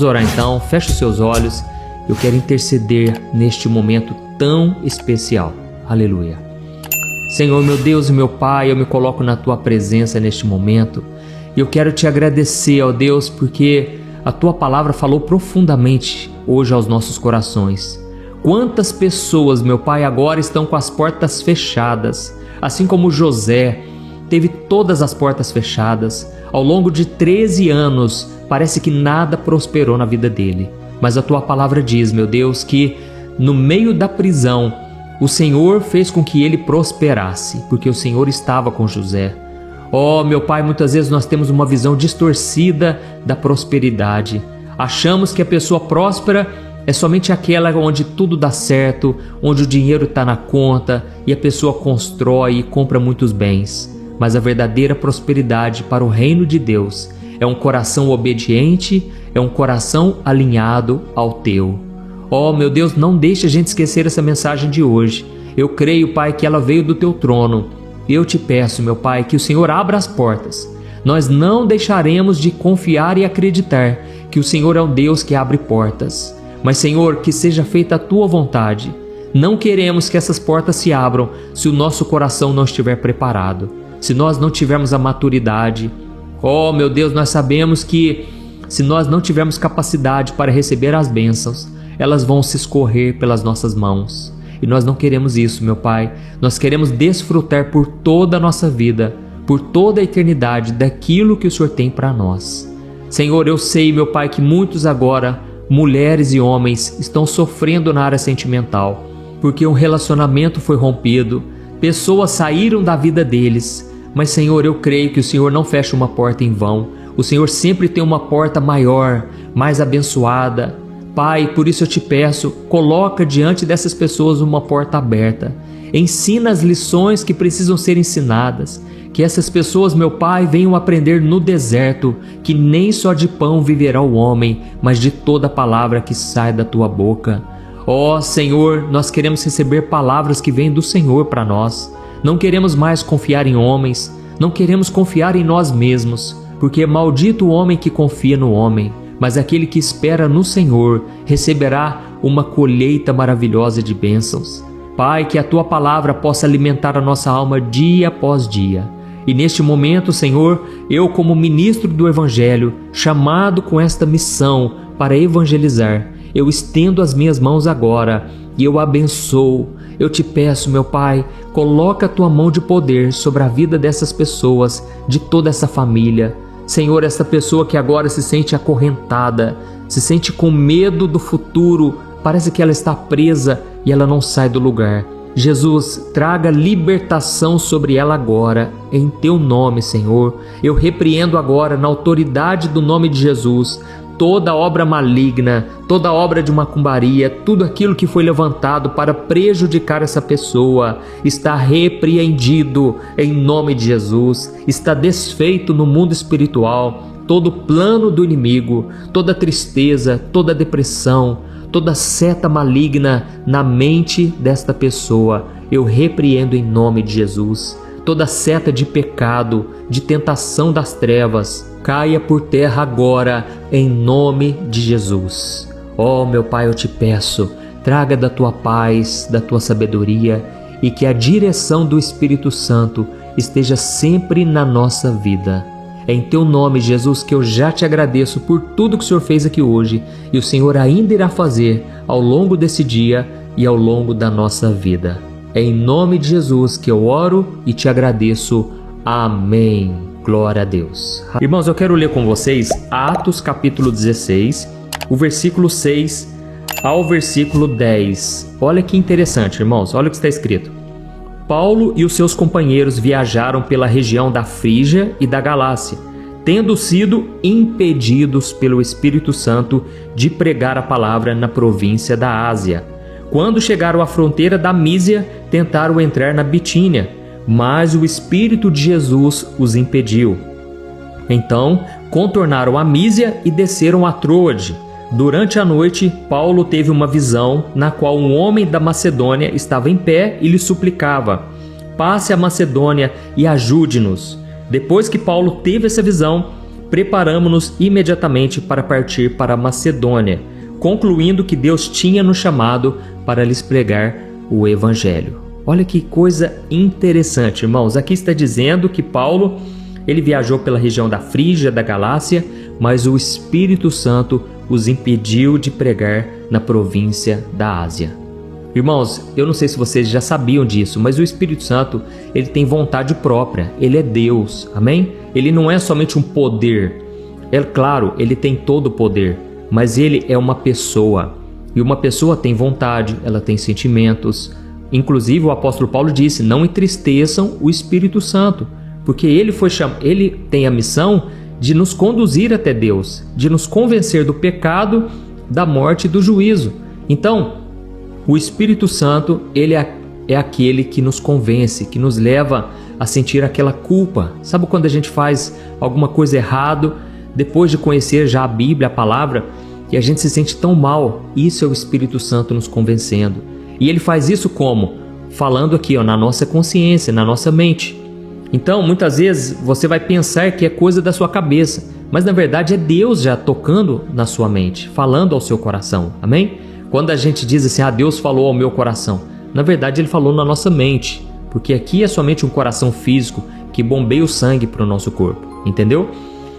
Vamos orar então, feche os seus olhos. Eu quero interceder neste momento tão especial. Aleluia. Senhor, meu Deus e meu Pai, eu me coloco na Tua presença neste momento. E eu quero Te agradecer, ó Deus, porque a Tua palavra falou profundamente hoje aos nossos corações. Quantas pessoas, meu Pai, agora estão com as portas fechadas, assim como José teve todas as portas fechadas. Ao longo de 13 anos, parece que nada prosperou na vida dele. Mas a Tua palavra diz, meu Deus, que no meio da prisão, o Senhor fez com que ele prosperasse, porque o Senhor estava com José. Oh, meu Pai, muitas vezes nós temos uma visão distorcida da prosperidade. Achamos que a pessoa próspera é somente aquela onde tudo dá certo, onde o dinheiro está na conta e a pessoa constrói e compra muitos bens. Mas a verdadeira prosperidade para o reino de Deus é um coração obediente, é um coração alinhado ao Teu. Oh, meu Deus, não deixe a gente esquecer essa mensagem de hoje. Eu creio, Pai, que ela veio do Teu trono. Eu te peço, meu Pai, que o Senhor abra as portas. Nós não deixaremos de confiar e acreditar que o Senhor é um Deus que abre portas. Mas, Senhor, que seja feita a Tua vontade. Não queremos que essas portas se abram se o nosso coração não estiver preparado, se nós não tivermos a maturidade. Oh, meu Deus, nós sabemos que se nós não tivermos capacidade para receber as bênçãos, elas vão se escorrer pelas nossas mãos. E nós não queremos isso, meu Pai. Nós queremos desfrutar por toda a nossa vida, por toda a eternidade, daquilo que o Senhor tem para nós. Senhor, eu sei, meu Pai, que muitos agora, mulheres e homens, estão sofrendo na área sentimental, porque um relacionamento foi rompido, pessoas saíram da vida deles. Mas, Senhor, eu creio que o Senhor não fecha uma porta em vão. O Senhor sempre tem uma porta maior, mais abençoada. Pai, por isso eu te peço, coloca diante dessas pessoas uma porta aberta. Ensina as lições que precisam ser ensinadas. Que essas pessoas, meu Pai, venham aprender no deserto que nem só de pão viverá o homem, mas de toda palavra que sai da Tua boca. Ó Senhor, nós queremos receber palavras que vêm do Senhor para nós. Não queremos mais confiar em homens, não queremos confiar em nós mesmos, porque maldito o homem que confia no homem, mas aquele que espera no Senhor receberá uma colheita maravilhosa de bênçãos. Pai, que a Tua palavra possa alimentar a nossa alma dia após dia. E neste momento, Senhor, eu como ministro do Evangelho, chamado com esta missão para evangelizar, eu estendo as minhas mãos agora e eu abençoo. Eu te peço, meu Pai, coloca a Tua mão de poder sobre a vida dessas pessoas, de toda essa família. Senhor, essa pessoa que agora se sente acorrentada, se sente com medo do futuro, parece que ela está presa e ela não sai do lugar. Jesus, traga libertação sobre ela agora, em Teu nome, Senhor. Eu repreendo agora, na autoridade do nome de Jesus, toda obra maligna, toda obra de macumbaria, tudo aquilo que foi levantado para prejudicar essa pessoa, está repreendido em nome de Jesus, está desfeito no mundo espiritual, todo plano do inimigo, toda tristeza, toda depressão, toda seta maligna na mente desta pessoa, eu repreendo em nome de Jesus. Toda seta de pecado, de tentação das trevas, caia por terra agora, em nome de Jesus. Oh, meu Pai, eu te peço, traga da Tua paz, da Tua sabedoria e que a direção do Espírito Santo esteja sempre na nossa vida. É em Teu nome, Jesus, que eu já te agradeço por tudo que o Senhor fez aqui hoje e o Senhor ainda irá fazer ao longo desse dia e ao longo da nossa vida. É em nome de Jesus que eu oro e te agradeço. Amém. Glória a Deus. Irmãos, eu quero ler com vocês Atos capítulo 16, o versículo 6 ao versículo 10. Olha que interessante, irmãos. Olha o que está escrito. Paulo e os seus companheiros viajaram pela região da Frígia e da Galácia, tendo sido impedidos pelo Espírito Santo de pregar a palavra na província da Ásia. Quando chegaram à fronteira da Mísia, tentaram entrar na Bitínia, mas o Espírito de Jesus os impediu. Então, contornaram a Mísia e desceram a Troade. Durante a noite, Paulo teve uma visão na qual um homem da Macedônia estava em pé e lhe suplicava: passe a Macedônia e ajude-nos. Depois que Paulo teve essa visão, preparamo-nos imediatamente para partir para a Macedônia, concluindo que Deus tinha nos chamado para lhes pregar o Evangelho. Olha que coisa interessante, irmãos. Aqui está dizendo que Paulo, ele viajou pela região da Frígia, da Galácia, mas o Espírito Santo os impediu de pregar na província da Ásia. Irmãos, eu não sei se vocês já sabiam disso, mas o Espírito Santo, ele tem vontade própria, ele é Deus, amém? Ele não é somente um poder, é claro, ele tem todo o poder, mas ele é uma pessoa, e uma pessoa tem vontade, ela tem sentimentos. Inclusive o apóstolo Paulo disse, não entristeçam o Espírito Santo, porque ele tem a missão de nos conduzir até Deus, de nos convencer do pecado, da morte e do juízo. Então, o Espírito Santo, ele é aquele que nos convence, que nos leva a sentir aquela culpa. Sabe quando a gente faz alguma coisa errado, depois de conhecer já a Bíblia, a palavra, e a gente se sente tão mal? Isso é o Espírito Santo nos convencendo. E ele faz isso como? Falando aqui, na nossa consciência, na nossa mente. Então, muitas vezes, você vai pensar que é coisa da sua cabeça, mas na verdade é Deus já tocando na sua mente, falando ao seu coração, amém? Quando a gente diz assim, Deus falou ao meu coração, na verdade ele falou na nossa mente, porque aqui é somente um coração físico que bombeia o sangue para o nosso corpo, entendeu?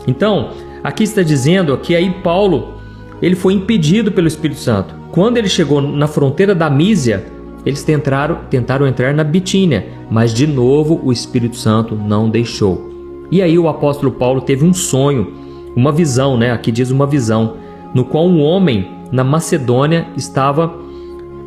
Então, aqui está dizendo que aí Paulo, ele foi impedido pelo Espírito Santo. Quando ele chegou na fronteira da Mísia, eles tentaram entrar na Bitínia, mas de novo o Espírito Santo não deixou. E aí o apóstolo Paulo teve um sonho, uma visão, aqui diz uma visão, no qual um homem na Macedônia estava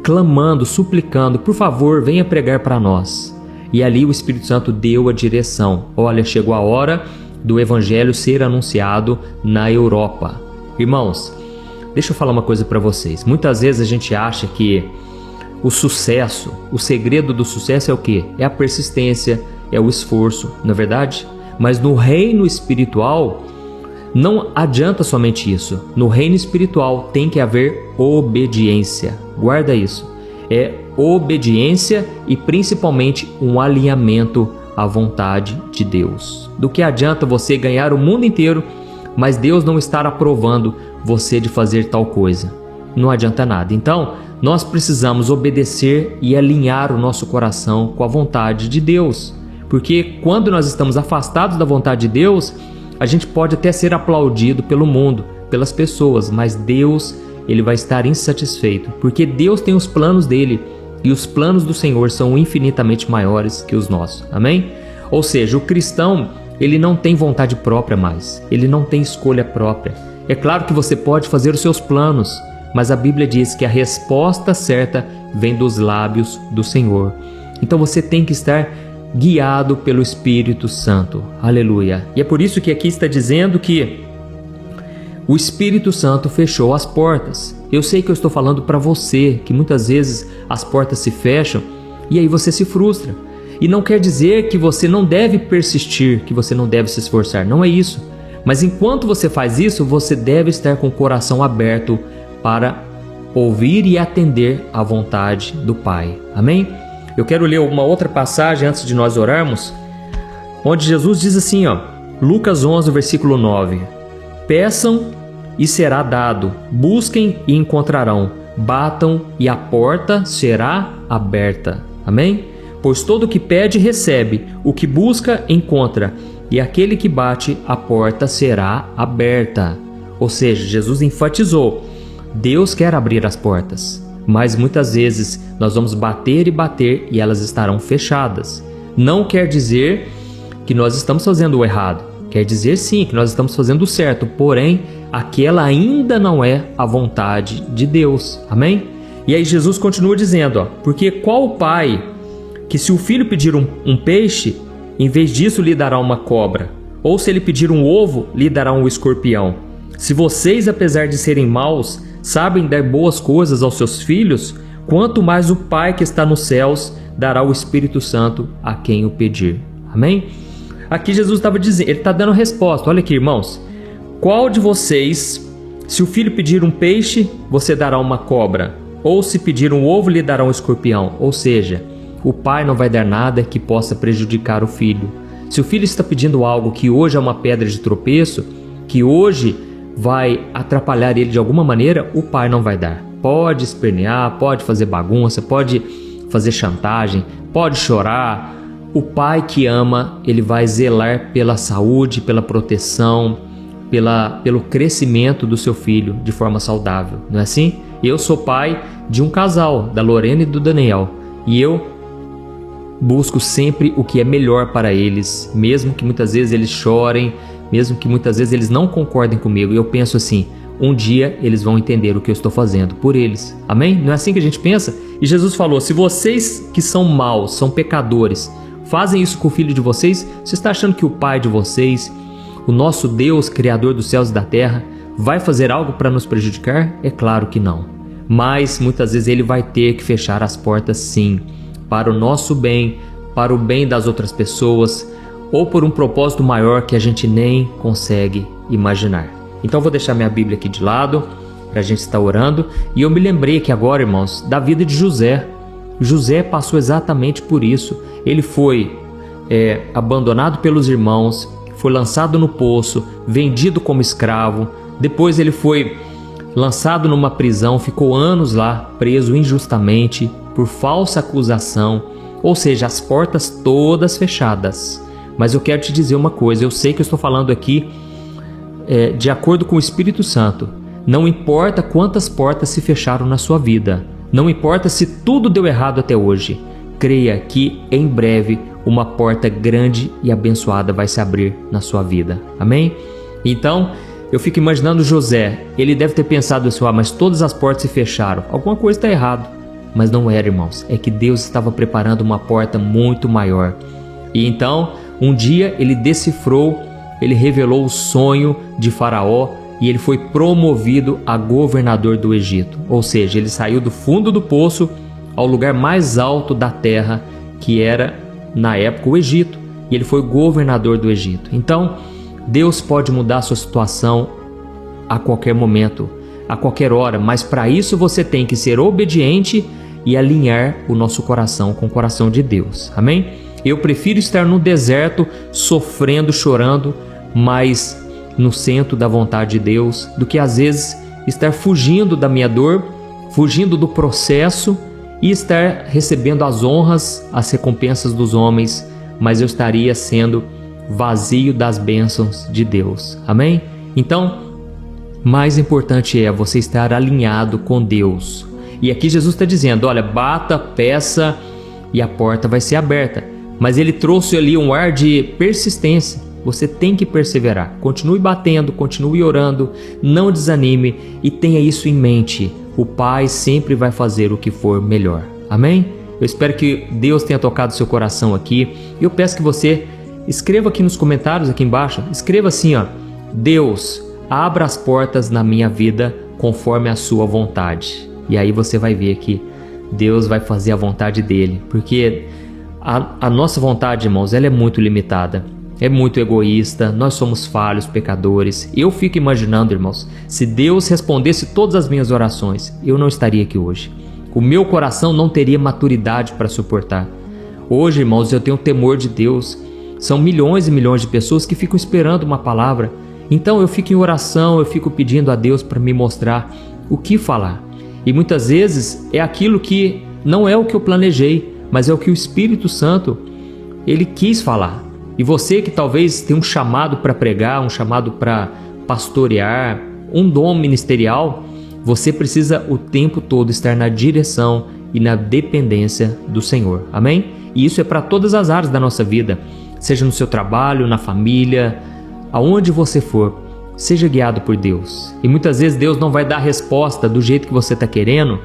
clamando, suplicando, por favor, venha pregar para nós. E ali o Espírito Santo deu a direção. Olha, chegou a hora do Evangelho ser anunciado na Europa. Irmãos, deixa eu falar uma coisa para vocês. Muitas vezes a gente acha que o sucesso, o segredo do sucesso é o quê? É a persistência, é o esforço, não é verdade? Mas no reino espiritual, não adianta somente isso. No reino espiritual tem que haver obediência. Guarda isso. É obediência e principalmente um alinhamento à vontade de Deus. Do que adianta você ganhar o mundo inteiro, mas Deus não estar aprovando você de fazer tal coisa? Não adianta nada. Então, nós precisamos obedecer e alinhar o nosso coração com a vontade de Deus. Porque quando nós estamos afastados da vontade de Deus, a gente pode até ser aplaudido pelo mundo, pelas pessoas, mas Deus, ele vai estar insatisfeito, porque Deus tem os planos dele e os planos do Senhor são infinitamente maiores que os nossos. Amém? Ou seja, o cristão, ele não tem vontade própria mais, ele não tem escolha própria. É claro que você pode fazer os seus planos, mas a Bíblia diz que a resposta certa vem dos lábios do Senhor. Então você tem que estar guiado pelo Espírito Santo. Aleluia. E é por isso que aqui está dizendo que o Espírito Santo fechou as portas. Eu sei que eu estou falando para você, que muitas vezes as portas se fecham e aí você se frustra. E não quer dizer que você não deve persistir, que você não deve se esforçar. Não é isso. Mas enquanto você faz isso, você deve estar com o coração aberto para ouvir e atender à vontade do Pai. Amém? Eu quero ler uma outra passagem antes de nós orarmos, onde Jesus diz assim, Lucas 11, versículo 9. Peçam e será dado, busquem e encontrarão, batam e a porta será aberta. Amém? Pois todo o que pede recebe, o que busca encontra, e aquele que bate a porta será aberta. Ou seja, Jesus enfatizou, Deus quer abrir as portas. Mas muitas vezes nós vamos bater e bater e elas estarão fechadas. Não quer dizer que nós estamos fazendo o errado. Quer dizer sim que nós estamos fazendo o certo, porém aquela ainda não é a vontade de Deus. Amém? E aí Jesus continua dizendo, porque qual o pai que se o filho pedir um peixe, em vez disso lhe dará uma cobra? Ou se ele pedir um ovo, lhe dará um escorpião? Se vocês, apesar de serem maus, sabem dar boas coisas aos seus filhos, quanto mais o Pai que está nos céus dará o Espírito Santo a quem o pedir. Amém? Aqui Jesus estava dizendo, ele está dando resposta. Olha aqui, irmãos. Qual de vocês, se o filho pedir um peixe, você dará uma cobra? Ou se pedir um ovo, lhe dará um escorpião? Ou seja, o pai não vai dar nada que possa prejudicar o filho. Se o filho está pedindo algo que hoje é uma pedra de tropeço, que hoje vai atrapalhar ele de alguma maneira, o pai não vai dar. Pode espernear, pode fazer bagunça, pode fazer chantagem, pode chorar. O pai que ama, ele vai zelar pela saúde, pela proteção, pelo crescimento do seu filho de forma saudável, não é assim? Eu sou pai de um casal, da Lorena e do Daniel, e eu busco sempre o que é melhor para eles, mesmo que muitas vezes eles chorem, mesmo que muitas vezes eles não concordem comigo. Eu penso assim, um dia eles vão entender o que eu estou fazendo por eles, amém? Não é assim que a gente pensa? E Jesus falou, se vocês que são maus, são pecadores, fazem isso com o filho de vocês, você está achando que o pai de vocês, o nosso Deus, Criador dos céus e da terra, vai fazer algo para nos prejudicar? É claro que não. Mas muitas vezes ele vai ter que fechar as portas sim, para o nosso bem, para o bem das outras pessoas, ou por um propósito maior que a gente nem consegue imaginar. Então vou deixar minha Bíblia aqui de lado, para a gente estar orando, e eu me lembrei aqui agora, irmãos, da vida de José. José passou exatamente por isso. Ele foi abandonado pelos irmãos, foi lançado no poço, vendido como escravo, depois ele foi lançado numa prisão, ficou anos lá, preso injustamente, por falsa acusação, ou seja, as portas todas fechadas. Mas eu quero te dizer uma coisa, eu sei que eu estou falando aqui de acordo com o Espírito Santo. Não importa quantas portas se fecharam na sua vida, não importa se tudo deu errado até hoje, creia que em breve uma porta grande e abençoada vai se abrir na sua vida, amém? Então, eu fico imaginando José, ele deve ter pensado assim, mas todas as portas se fecharam, alguma coisa está errado. Mas não era, irmãos, é que Deus estava preparando uma porta muito maior. E então, um dia ele decifrou, ele revelou o sonho de Faraó e ele foi promovido a governador do Egito. Ou seja, ele saiu do fundo do poço ao lugar mais alto da terra, que era, na época, o Egito. E ele foi governador do Egito. Então, Deus pode mudar a sua situação a qualquer momento, a qualquer hora, mas para isso você tem que ser obediente e alinhar o nosso coração com o coração de Deus, amém? Eu prefiro estar no deserto, sofrendo, chorando, mas no centro da vontade de Deus, do que às vezes estar fugindo da minha dor, fugindo do processo e estar recebendo as honras, as recompensas dos homens, mas eu estaria sendo vazio das bênçãos de Deus, amém? Então, mais importante é você estar alinhado com Deus. E aqui Jesus está dizendo, olha, bata, peça e a porta vai ser aberta. Mas ele trouxe ali um ar de persistência. Você tem que perseverar. Continue batendo, continue orando, não desanime e tenha isso em mente. O Pai sempre vai fazer o que for melhor. Amém? Eu espero que Deus tenha tocado seu coração aqui. E eu peço que você escreva aqui nos comentários, aqui embaixo. Escreva assim, ó, Deus, abra as portas na minha vida conforme a sua vontade. E aí você vai ver que Deus vai fazer a vontade dele, porque a nossa vontade, irmãos, ela é muito limitada, é muito egoísta, nós somos falhos, pecadores. Eu fico imaginando, irmãos, se Deus respondesse todas as minhas orações, eu não estaria aqui hoje. O meu coração não teria maturidade para suportar. Hoje, irmãos, eu tenho temor de Deus. São milhões e milhões de pessoas que ficam esperando uma palavra. Então eu fico em oração, eu fico pedindo a Deus para me mostrar o que falar. E muitas vezes é aquilo que não é o que eu planejei, mas é o que o Espírito Santo, ele quis falar. E você que talvez tem um chamado para pregar, um chamado para pastorear, um dom ministerial, você precisa o tempo todo estar na direção e na dependência do Senhor. Amém? E isso é para todas as áreas da nossa vida, seja no seu trabalho, na família, aonde você for. Seja guiado por Deus. E muitas vezes Deus não vai dar a resposta do jeito que você está querendo.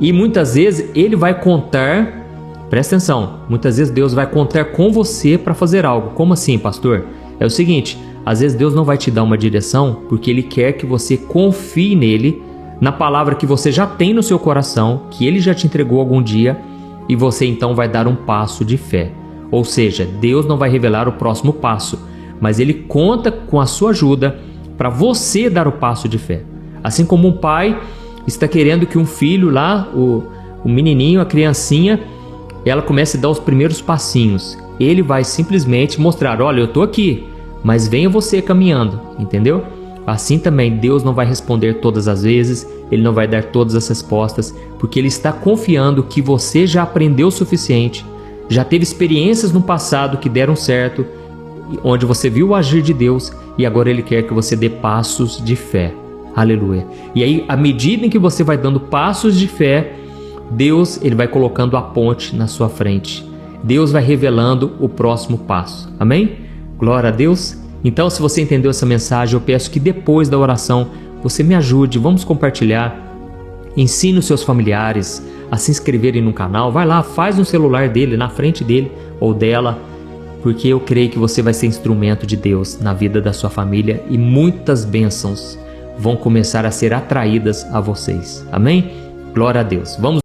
E muitas vezes Ele vai contar, presta atenção, muitas vezes Deus vai contar com você para fazer algo. Como assim, pastor? É o seguinte, às vezes Deus não vai te dar uma direção porque Ele quer que você confie nele, na palavra que você já tem no seu coração, que Ele já te entregou algum dia, e você então vai dar um passo de fé. Ou seja, Deus não vai revelar o próximo passo, mas Ele conta com a sua ajuda para você dar o passo de fé. Assim como um pai está querendo que um filho lá, o menininho, a criancinha, ela comece a dar os primeiros passinhos. Ele vai simplesmente mostrar, olha, eu estou aqui, mas venha você caminhando, entendeu? Assim também Deus não vai responder todas as vezes, Ele não vai dar todas as respostas, porque Ele está confiando que você já aprendeu o suficiente, já teve experiências no passado que deram certo, onde você viu o agir de Deus, e agora Ele quer que você dê passos de fé. Aleluia. E aí, à medida em que você vai dando passos de fé, Deus Ele vai colocando a ponte na sua frente. Deus vai revelando o próximo passo. Amém? Glória a Deus. Então, se você entendeu essa mensagem, eu peço que depois da oração você me ajude, vamos compartilhar, ensine os seus familiares a se inscreverem no canal. Vai lá, faz no celular dele, na frente dele ou dela, porque eu creio que você vai ser instrumento de Deus na vida da sua família e muitas bênçãos vão começar a ser atraídas a vocês. Amém? Glória a Deus. Vamos